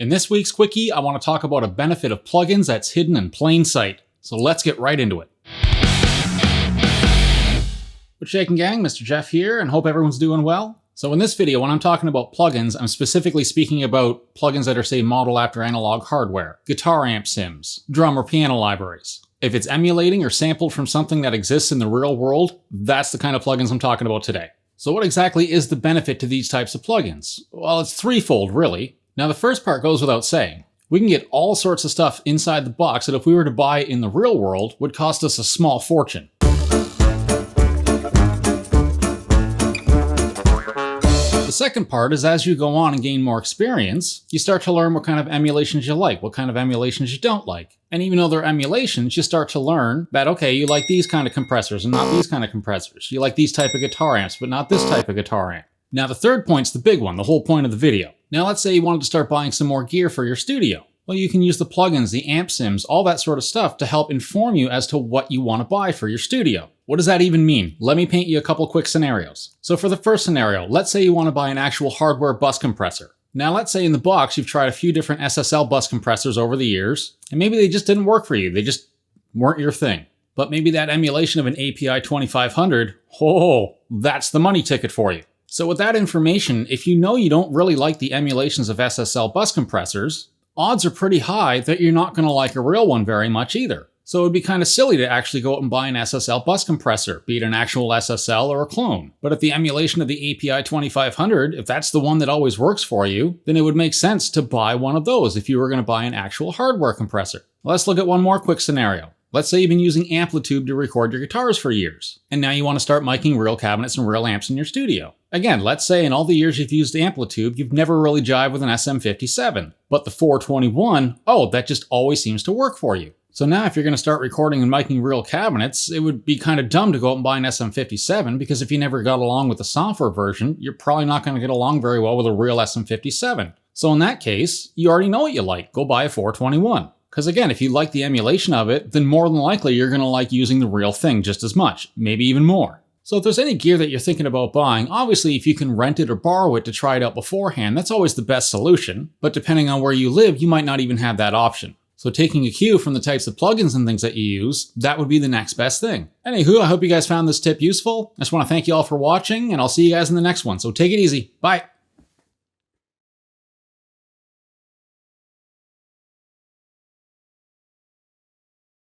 In this week's Quickie, I want to talk about a benefit of plugins that's hidden in plain sight. So let's get right into it. What's shaking, gang? Mr. Jeff here, and hope everyone's doing well. So in this video, when I'm talking about plugins, I'm specifically speaking about plugins that are, say, modeled after analog hardware, guitar amp sims, drum or piano libraries. If it's emulating or sampled from something that exists in the real world, that's the kind of plugins I'm talking about today. So what exactly is the benefit to these types of plugins? Well, it's threefold, really. Now, the first part goes without saying. We can get all sorts of stuff inside the box that if we were to buy in the real world would cost us a small fortune. The second part is as you go on and gain more experience, you start to learn what kind of emulations you like, what kind of emulations you don't like. And even though they're emulations, you start to learn that, okay, you like these kind of compressors and not these kind of compressors. You like these type of guitar amps, but not this type of guitar amp. Now, the third point's the big one, the whole point of the video. Now, let's say you wanted to start buying some more gear for your studio. Well, you can use the plugins, the amp sims, all that sort of stuff to help inform you as to what you want to buy for your studio. What does that even mean? Let me paint you a couple quick scenarios. So for the first scenario, let's say you want to buy an actual hardware bus compressor. Now, let's say in the box you've tried a few different SSL bus compressors over the years, and maybe they just didn't work for you. They just weren't your thing. But maybe that emulation of an API 2500, that's the money ticket for you. So with that information, if you know you don't really like the emulations of SSL bus compressors, odds are pretty high that you're not going to like a real one very much either. So it would be kind of silly to actually go out and buy an SSL bus compressor, be it an actual SSL or a clone. But if the emulation of the API 2500, if that's the one that always works for you, then it would make sense to buy one of those if you were going to buy an actual hardware compressor. Let's look at one more quick scenario. Let's say you've been using Amplitude to record your guitars for years, and now you want to start miking real cabinets and real amps in your studio. Again, let's say in all the years you've used Amplitude, you've never really jived with an SM57, but the 421, that just always seems to work for you. So now if you're going to start recording and miking real cabinets, it would be kind of dumb to go out and buy an SM57, because if you never got along with the software version, you're probably not going to get along very well with a real SM57. So in that case, you already know what you like. Go buy a 421. Because again, if you like the emulation of it, then more than likely you're going to like using the real thing just as much, maybe even more. So if there's any gear that you're thinking about buying, obviously if you can rent it or borrow it to try it out beforehand, that's always the best solution. But depending on where you live, you might not even have that option. So taking a cue from the types of plugins and things that you use, that would be the next best thing. Anywho, I hope you guys found this tip useful. I just want to thank you all for watching, and I'll see you guys in the next one. So take it easy. Bye.